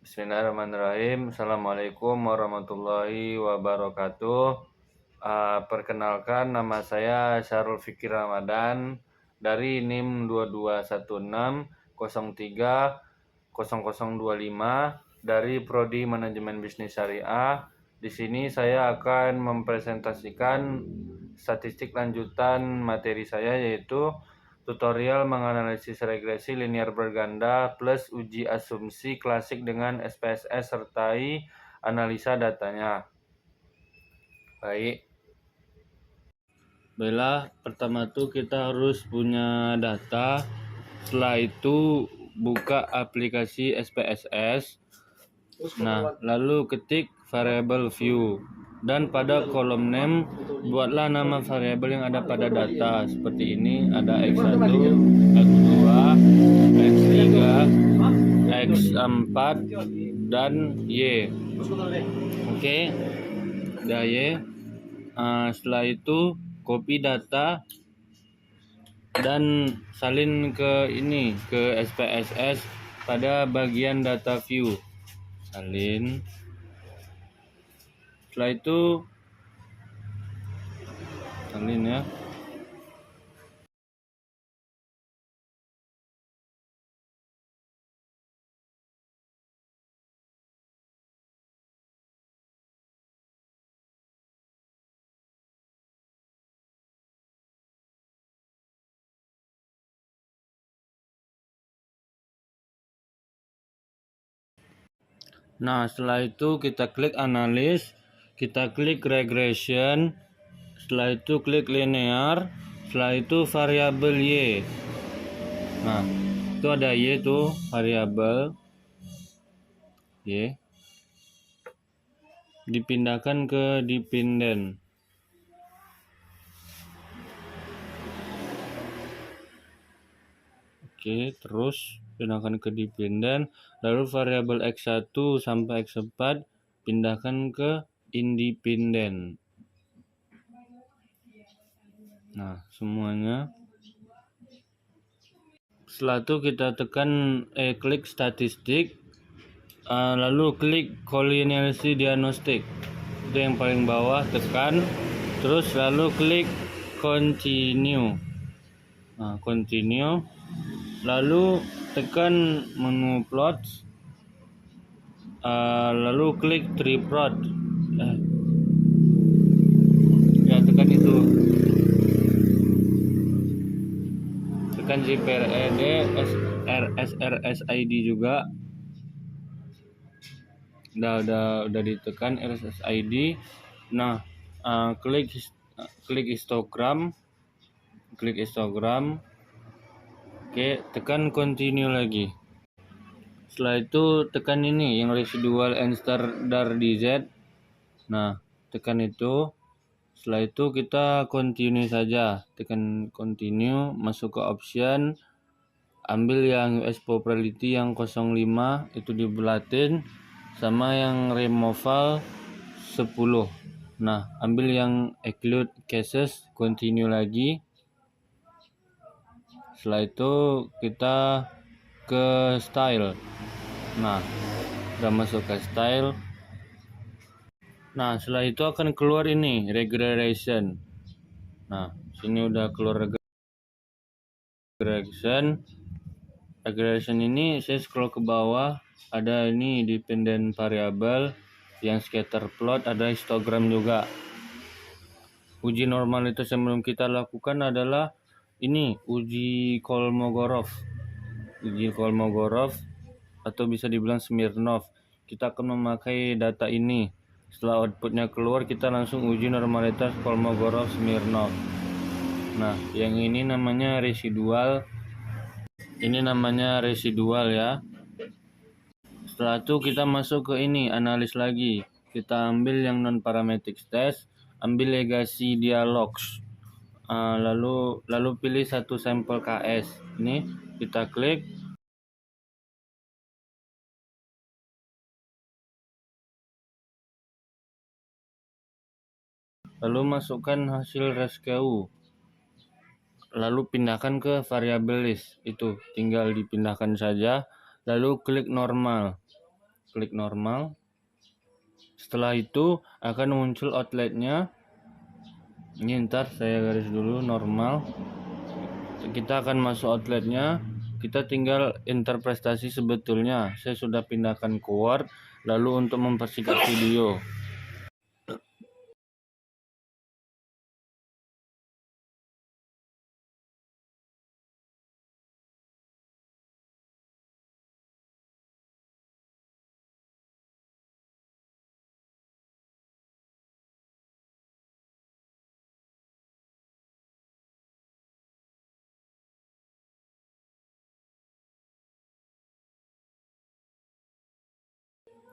Bismillahirrahmanirrahim. Assalamualaikum warahmatullahi wabarakatuh. Perkenalkan, nama saya Syarul Fikri Ramadan dari NIM 2216030025 dari Prodi Manajemen Bisnis Syariah. Di sini saya akan mempresentasikan statistik lanjutan materi saya, yaitu tutorial menganalisis regresi linear berganda plus uji asumsi klasik dengan SPSS sertai analisa datanya. Baik. Baiklah, pertama tuh kita harus punya data. Setelah itu buka aplikasi SPSS. Nah, lalu ketik variable view. Dan pada kolom name buatlah nama variabel yang ada pada data. Seperti ini, ada X1, X2, X3, X4, dan Y. Oke, ada Y. Setelah itu copy data dan salin ke SPSS pada bagian data view. Salin. Setelah itu salin ya. Nah, setelah itu kita klik analis, kita klik regression, setelah itu klik linear, setelah itu variabel Y. Nah, itu ada Y tuh, variabel Y. Dipindahkan ke dependent. Oke, terus pindahkan ke dependent, lalu variabel X1 sampai X4 pindahkan ke independent. Nah, semuanya. Setelah itu kita tekan klik statistik, lalu klik collinearity diagnostic. Itu yang paling bawah, tekan, terus lalu klik continue. Nah, continue. Lalu tekan menu plot, lalu klik tree plot. Ya, tekan itu. Tekan JPRED, SRSID juga. Udah ditekan RSSID. Nah, klik histogram. Oke, tekan continue lagi. Setelah itu tekan ini yang residual and standard DZ. Nah, tekan itu. Setelah itu kita continue saja. Tekan continue, masuk ke option, ambil yang US probability yang 05 itu dibulatin, sama yang removal 10. Nah, ambil yang exclude cases, continue lagi. Setelah itu kita ke style. Nah, udah masuk ke style. Nah, setelah itu akan keluar ini regression. Nah, sini udah keluar regression ini. Saya scroll ke bawah, ada ini dependent variable, yang scatter plot, ada histogram juga. Uji normalitas yang belum kita lakukan adalah ini, uji Kolmogorov atau bisa dibilang Smirnov. Kita akan memakai data ini. Setelah outputnya keluar, kita langsung uji normalitas Kolmogorov Smirnov. Nah, yang ini namanya residual. Ini namanya residual ya. Setelah itu kita masuk ke ini, analis lagi. Kita ambil yang non parametric test, ambil legacy dialogs. Lalu pilih satu sampel KS. Ini kita klik. Lalu masukkan hasil rescue. Lalu pindahkan ke variable list. Itu tinggal dipindahkan saja. Lalu klik normal. klik normal. Setelah itu akan muncul outletnya. Ini ntar saya garis dulu normal. Kita akan masuk outletnya. Kita tinggal enter prestasi sebetulnya. Saya sudah pindahkan ke Word. Lalu untuk mempersingkat video,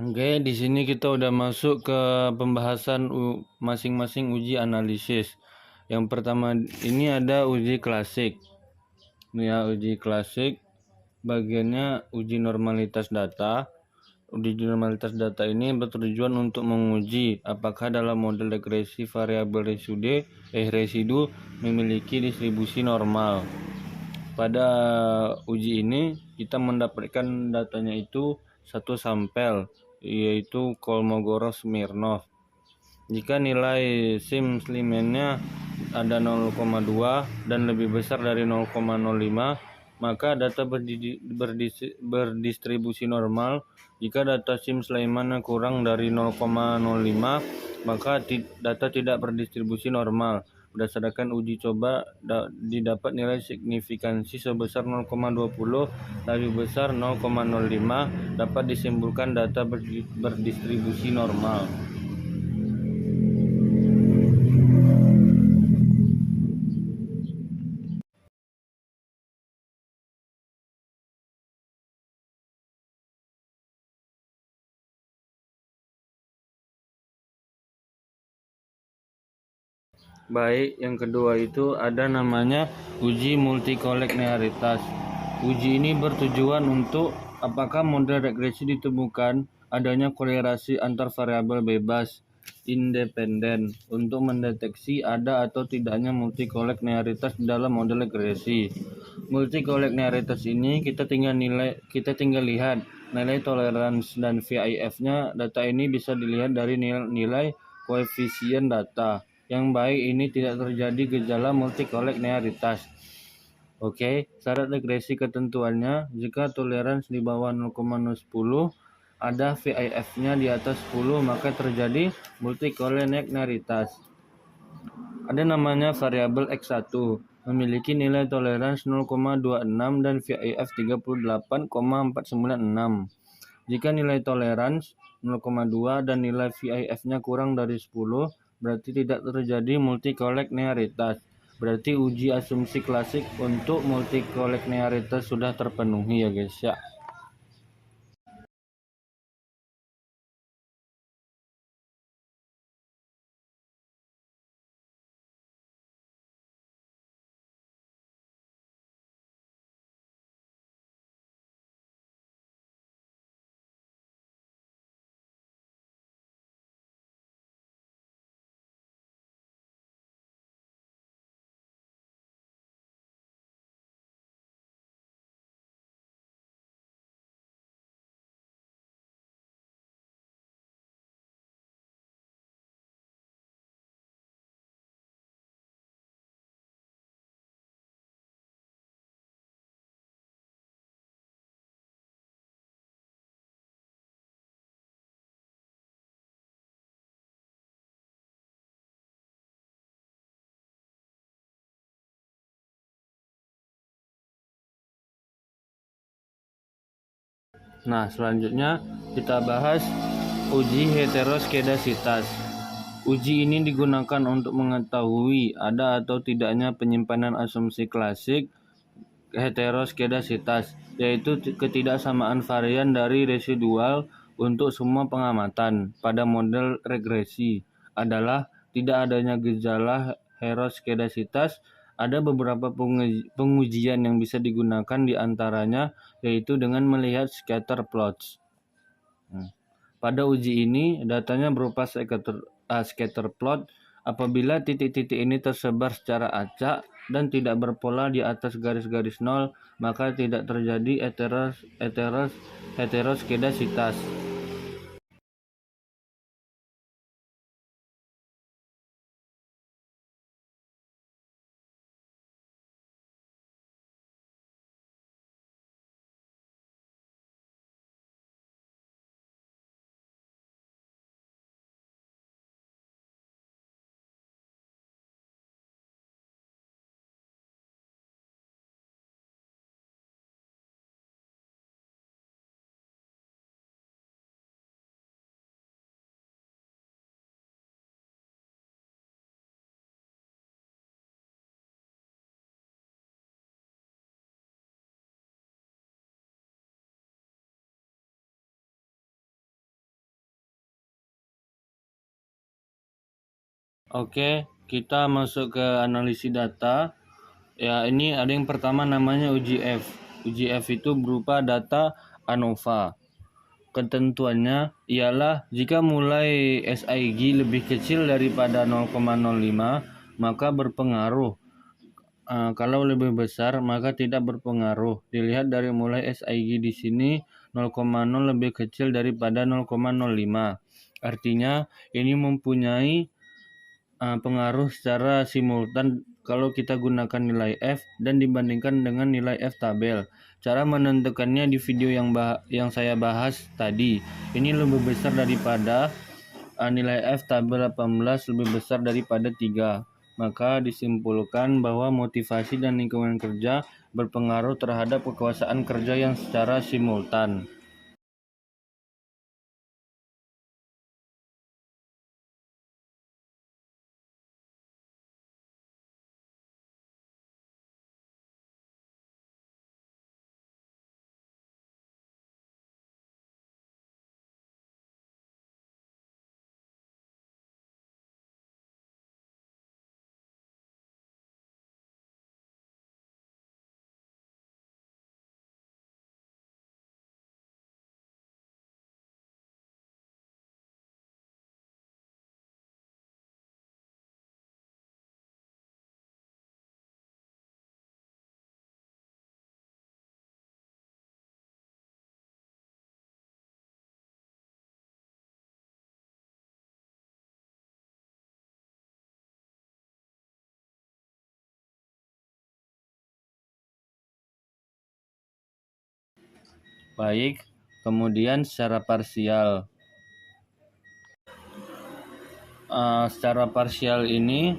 oke, di sini kita udah masuk ke pembahasan masing-masing uji analisis. Yang pertama ini ada uji klasik. Ini ya, uji klasik. Bagiannya uji normalitas data. Uji normalitas data ini bertujuan untuk menguji apakah dalam model regresi variabel residu memiliki distribusi normal. Pada uji ini kita mendapatkan datanya itu satu sampel, yaitu Kolmogorov-Smirnov. Jika nilai Sim-Sliman-nya ada 0,2 dan lebih besar dari 0,05, maka data berdistribusi normal. Jika data Sim-Sliman kurang dari 0,05, maka data tidak berdistribusi normal. Berdasarkan uji coba didapat nilai signifikansi sebesar 0,20 lebih besar 0,05 dapat disimpulkan data berdistribusi normal. Baik, yang kedua itu ada namanya uji multikoleknearitas. Uji ini bertujuan untuk apakah model regresi ditemukan adanya kolerasi antar variabel bebas independen untuk mendeteksi ada atau tidaknya multikoleknearitas dalam model regresi. Multikoleknearitas ini kita tinggal lihat nilai toleransi dan VIF-nya. Data ini bisa dilihat dari nilai koefisien data. Yang baik ini tidak terjadi gejala multikoleknearitas. Oke, syarat regresi ketentuannya jika toleransi di bawah 0,10 ada VIF-nya di atas 10 maka terjadi multikoleknearitas. Ada namanya variabel X1 memiliki nilai toleransi 0,26 dan VIF 38,496. Jika nilai toleransi 0,2 dan nilai VIF-nya kurang dari 10 berarti tidak terjadi multikoleknearitas. Berarti uji asumsi klasik untuk multikoleknearitas sudah terpenuhi ya guys ya. Nah, selanjutnya kita bahas uji heteroskedasitas. Uji ini digunakan untuk mengetahui ada atau tidaknya penyimpanan asumsi klasik heteroskedasitas, yaitu ketidaksamaan varian dari residual untuk semua pengamatan pada model regresi adalah tidak adanya gejala heteroskedasitas. Ada beberapa pengujian yang bisa digunakan di antaranya yaitu dengan melihat scatter plots. Pada uji ini datanya berupa scatter plot. Apabila titik-titik ini tersebar secara acak dan tidak berpola di atas garis-garis nol, maka tidak terjadi heteroskedasitas. Oke, kita masuk ke analisis data. Ya, ini ada yang pertama namanya UGF. UGF itu berupa data ANOVA. Ketentuannya ialah jika mulai SIG lebih kecil daripada 0,05 maka berpengaruh. Kalau lebih besar maka tidak berpengaruh. Dilihat dari mulai SIG di sini 0,0 lebih kecil daripada 0,05. Artinya ini mempunyai pengaruh secara simultan kalau kita gunakan nilai F dan dibandingkan dengan nilai F tabel. Cara menentukannya di video yang saya bahas tadi. Ini lebih besar daripada nilai F tabel 18 lebih besar daripada 3. Maka disimpulkan bahwa motivasi dan lingkungan kerja berpengaruh terhadap kekuasaan kerja yang secara simultan. Baik, kemudian secara parsial. Secara parsial ini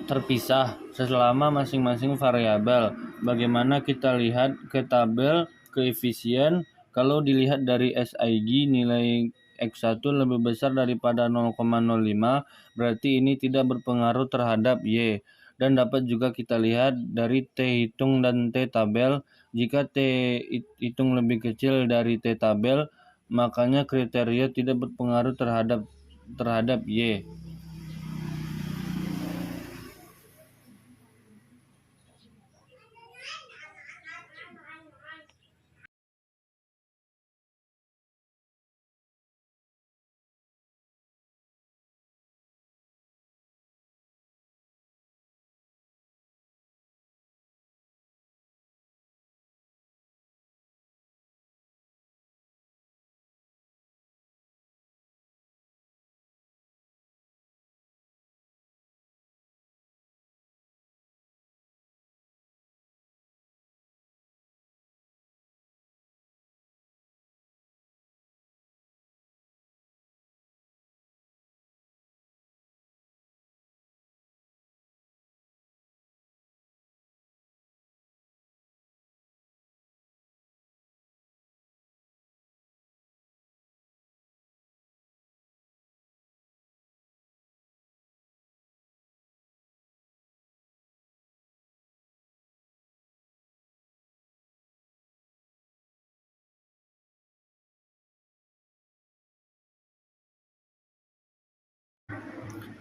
terpisah selama masing-masing variabel. Bagaimana kita lihat ke tabel koefisien, kalau dilihat dari SIG nilai X1 lebih besar daripada 0,05, berarti ini tidak berpengaruh terhadap Y. Dan dapat juga kita lihat dari T hitung dan T tabel. Jika T hitung lebih kecil dari T tabel, makanya kriteria tidak berpengaruh terhadap Y.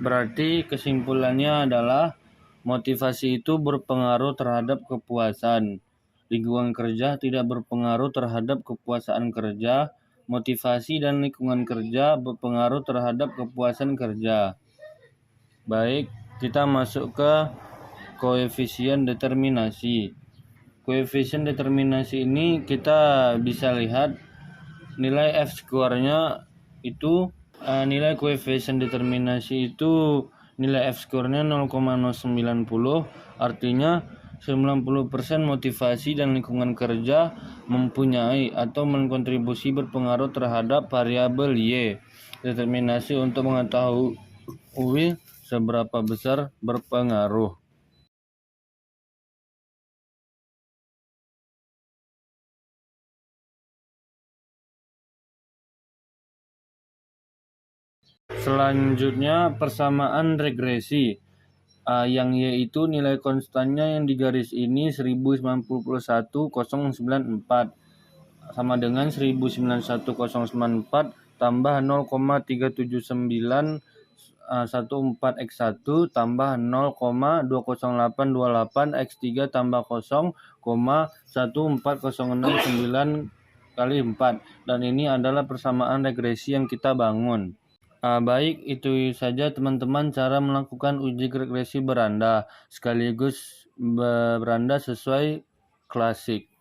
Berarti kesimpulannya adalah motivasi itu berpengaruh terhadap kepuasan. Lingkungan kerja tidak berpengaruh terhadap kepuasan kerja. Motivasi dan lingkungan kerja berpengaruh terhadap kepuasan kerja. Baik, kita masuk ke koefisien determinasi. Koefisien determinasi ini kita bisa lihat nilai F-score-nya itu nilai koefisien determinasi itu nilai F-score-nya 0,090, artinya 90% motivasi dan lingkungan kerja mempunyai atau menkontribusi berpengaruh terhadap variabel Y. Determinasi untuk mengetahui seberapa besar berpengaruh. Selanjutnya persamaan regresi. Yang yaitu nilai konstannya yang di garis ini 1091,094 sama dengan 1091,094 tambah 0,379 14x1 tambah 0,20828 x3 tambah 0,14069 kali 4. Dan ini adalah persamaan regresi yang kita bangun. Baik, itu saja teman-teman cara melakukan uji regresi beranda sekaligus beranda sesuai klasik.